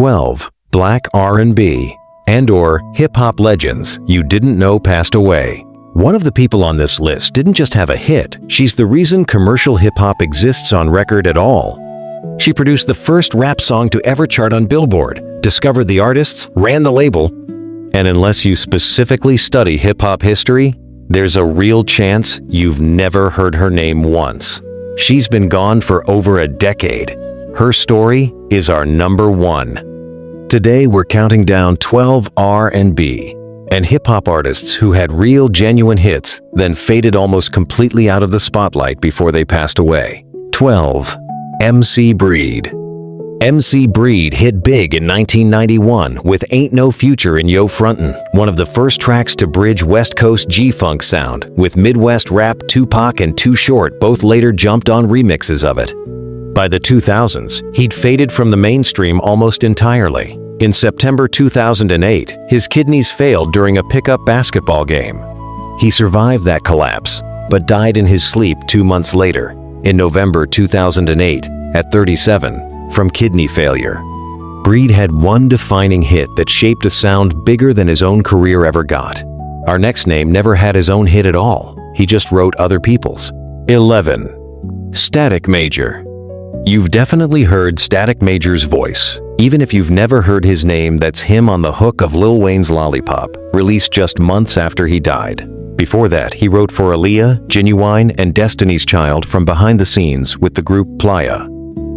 12. Black R&B and/or hip-hop legends you didn't know passed away. One of the people on this list didn't just have a hit, she's the reason commercial hip-hop exists on record at all. She produced the first rap song to ever chart on Billboard, discovered the artists, ran the label, and unless you specifically study hip-hop history, there's a real chance you've never heard her name once. She's been gone for over a decade. Her story is our number one. Today we're counting down 12 R&B and hip-hop artists who had real, genuine hits, then faded almost completely out of the spotlight before they passed away. 12. MC Breed. MC Breed hit big in 1991 with Ain't No Future in Yo Frontin', one of the first tracks to bridge West Coast G-Funk sound, with Midwest rap. Tupac and Too Short both later jumped on remixes of it. By the 2000s, he'd faded from the mainstream almost entirely. In September 2008, his kidneys failed during a pickup basketball game. He survived that collapse, but died in his sleep 2 months later, in November 2008, at 37, from kidney failure. Breed had one defining hit that shaped a sound bigger than his own career ever got. Our next name never had his own hit at all. He just wrote other people's. 11. Static Major. You've definitely heard Static Major's voice. Even if you've never heard his name, that's him on the hook of Lil Wayne's Lollipop, released just months after he died. Before that, he wrote for Aaliyah, Genuine, and Destiny's Child from behind the scenes with the group Playa.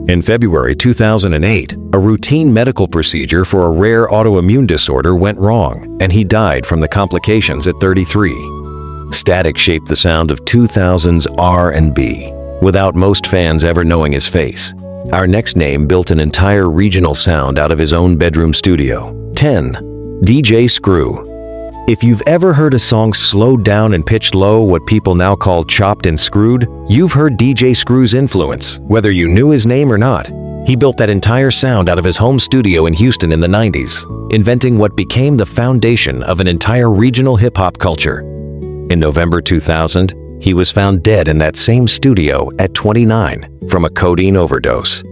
In February 2008, a routine medical procedure for a rare autoimmune disorder went wrong, and he died from the complications at 33. Static shaped the sound of 2000s R&B, without most fans ever knowing his face. Our next name built an entire regional sound out of his own bedroom studio. 10. DJ Screw. If you've ever heard a song slowed down and pitched low, what people now call chopped and screwed, you've heard DJ Screw's influence, whether you knew his name or not. He built that entire sound out of his home studio in Houston in the 90s, inventing what became the foundation of an entire regional hip-hop culture. In November 2000, he was found dead in that same studio at 29 from a codeine overdose.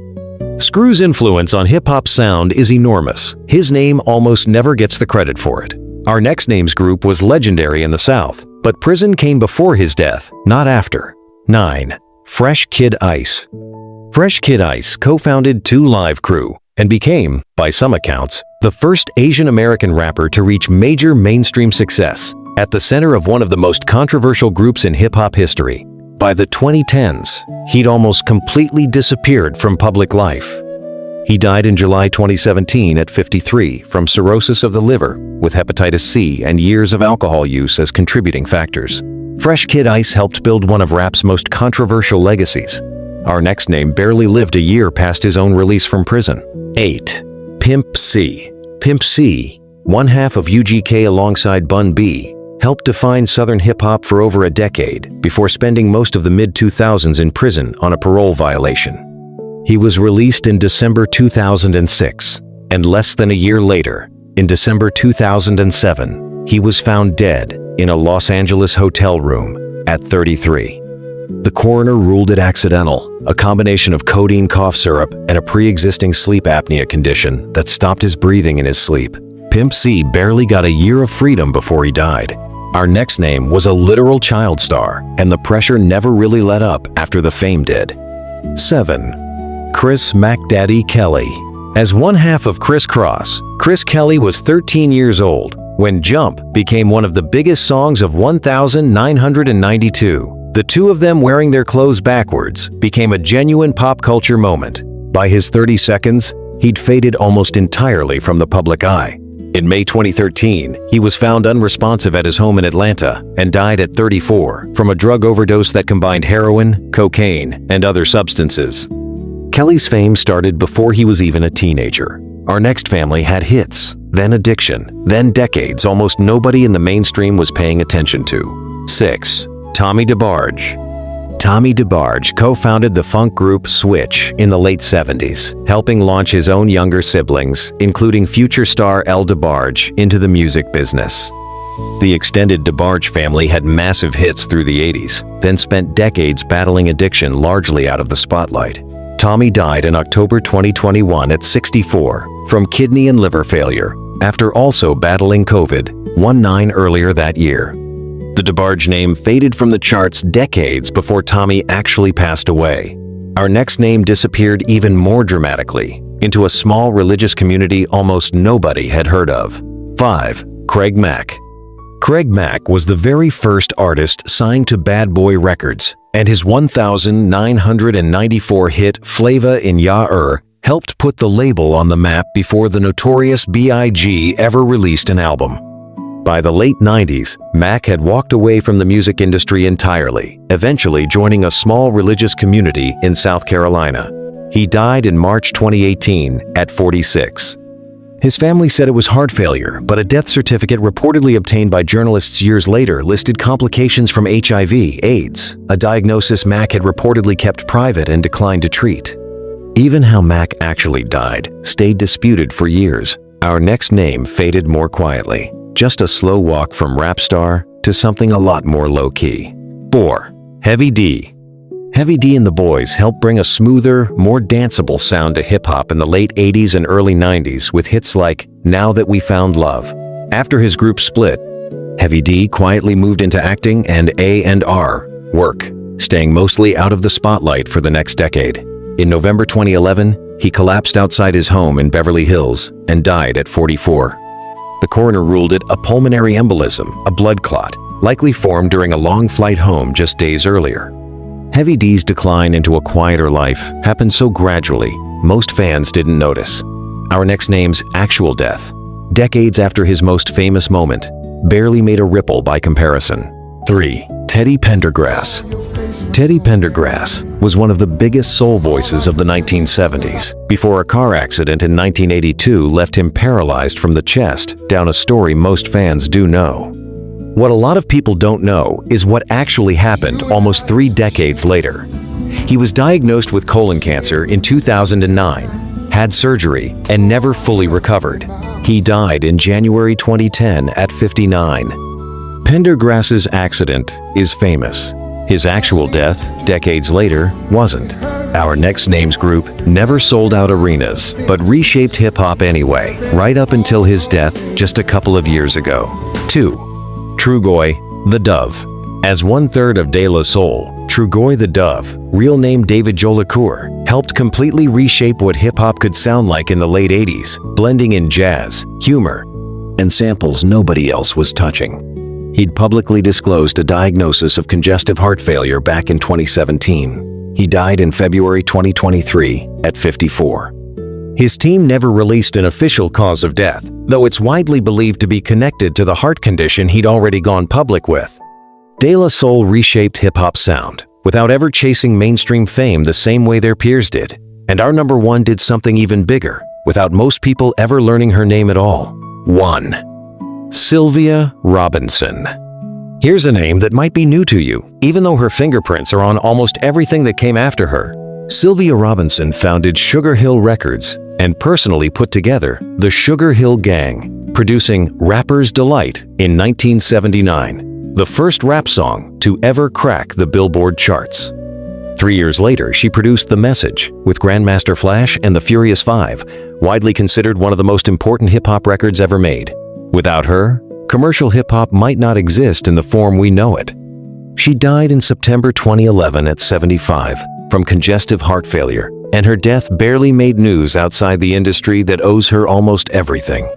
Screw's influence on hip-hop sound is enormous. His name almost never gets the credit for it. Our next name's group was legendary in the South, but prison came before his death, not after. 9. Fresh Kid Ice. Fresh Kid Ice co-founded 2 Live Crew and became, by some accounts, the first Asian American rapper to reach major mainstream success, at the center of one of the most controversial groups in hip-hop history. By the 2010s, he'd almost completely disappeared from public life. He died in July 2017 at 53 from cirrhosis of the liver, with hepatitis C and years of alcohol use as contributing factors. Fresh Kid Ice helped build one of rap's most controversial legacies. Our next name barely lived a year past his own release from prison. 8. Pimp C. Pimp C, one half of UGK alongside Bun B, helped define Southern hip-hop for over a decade before spending most of the mid-2000s in prison on a parole violation. He was released in December 2006, and less than a year later, in December 2007, he was found dead in a Los Angeles hotel room at 33. The coroner ruled it accidental, a combination of codeine cough syrup and a pre-existing sleep apnea condition that stopped his breathing in his sleep. Pimp C barely got a year of freedom before he died. Our next name was a literal child star, and the pressure never really let up after the fame did. 7. Chris Mack Daddy Kelly. As one half of Criss Cross, Chris Kelly was 13 years old when Jump became one of the biggest songs of 1992. The two of them wearing their clothes backwards became a genuine pop culture moment. By his 30 seconds, he'd faded almost entirely from the public eye. In May 2013, he was found unresponsive at his home in Atlanta and died at 34 from a drug overdose that combined heroin, cocaine, and other substances. Kelly's fame started before he was even a teenager. Our next family had hits, then addiction, then decades almost nobody in the mainstream was paying attention to. 6. Tommy DeBarge. Tommy DeBarge co-founded the funk group Switch in the late 70s, helping launch his own younger siblings, including future star El DeBarge, into the music business. The extended DeBarge family had massive hits through the 80s, then spent decades battling addiction largely out of the spotlight. Tommy died in October 2021 at 64 from kidney and liver failure after also battling COVID-19 earlier that year. The DeBarge name faded from the charts decades before Tommy actually passed away. Our next name disappeared even more dramatically into a small religious community almost nobody had heard of. 5. Craig Mack. Craig Mack was the very first artist signed to Bad Boy Records, and his 1994 hit Flava in Ya helped put the label on the map before the notorious B.I.G. ever released an album. By the late 90s, Mack had walked away from the music industry entirely, eventually joining a small religious community in South Carolina. He died in March 2018 at 46. His family said it was heart failure, but a death certificate reportedly obtained by journalists years later listed complications from HIV/AIDS, a diagnosis Mack had reportedly kept private and declined to treat. Even how Mack actually died stayed disputed for years. Our next name faded more quietly, just a slow walk from rap star to something a lot more low-key. 4. Heavy D. Heavy D and the Boys helped bring a smoother, more danceable sound to hip-hop in the late 80s and early 90s with hits like Now That We Found Love. After his group split, Heavy D quietly moved into acting and A&R work, staying mostly out of the spotlight for the next decade. In November 2011, he collapsed outside his home in Beverly Hills and died at 44. The coroner ruled it a pulmonary embolism, a blood clot, likely formed during a long flight home just days earlier. Heavy D's decline into a quieter life happened so gradually, most fans didn't notice. Our next name's actual death, decades after his most famous moment, barely made a ripple by comparison. 3. Teddy Pendergrass. Teddy Pendergrass was one of the biggest soul voices of the 1970s, before a car accident in 1982 left him paralyzed from the chest down a story most fans do know. What a lot of people don't know is what actually happened almost 3 decades later. He was diagnosed with colon cancer in 2009, had surgery, and never fully recovered. He died in January 2010 at 59. Pendergrass's accident is famous. His actual death, decades later, wasn't. Our next name's group never sold out arenas, but reshaped hip-hop anyway, right up until his death just a couple of years ago. 2. Truggoy the Dove. As one-third of De La Soul, Truggoy the Dove, real name David Jolicoeur, helped completely reshape what hip-hop could sound like in the late 80s, blending in jazz, humor, and samples nobody else was touching. He'd publicly disclosed a diagnosis of congestive heart failure back in 2017. He died in February 2023 at 54. His team never released an official cause of death, though it's widely believed to be connected to the heart condition he'd already gone public with. De La Soul reshaped hip-hop sound, without ever chasing mainstream fame the same way their peers did. And our number one did something even bigger, without most people ever learning her name at all. 1. Sylvia Robinson. Here's a name that might be new to you, even though her fingerprints are on almost everything that came after her. Sylvia Robinson founded Sugar Hill Records and personally put together the Sugar Hill Gang, producing Rapper's Delight in 1979, the first rap song to ever crack the Billboard charts. 3 years later, she produced The Message with Grandmaster Flash and the Furious Five, widely considered one of the most important hip-hop records ever made. Without her, commercial hip-hop might not exist in the form we know it. She died in September 2011 at 75 from congestive heart failure, and her death barely made news outside the industry that owes her almost everything.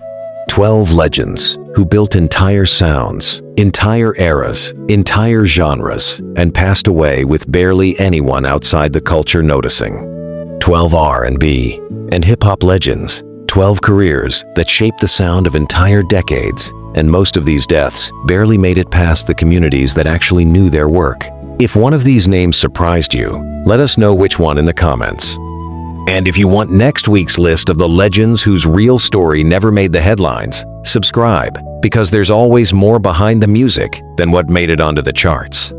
12 legends who built entire sounds, entire eras, entire genres, and passed away with barely anyone outside the culture noticing. 12 R&B and hip-hop legends, 12 careers that shaped the sound of entire decades, and most of these deaths barely made it past the communities that actually knew their work. If one of these names surprised you, let us know which one in the comments. And if you want next week's list of the legends whose real story never made the headlines, subscribe, because there's always more behind the music than what made it onto the charts.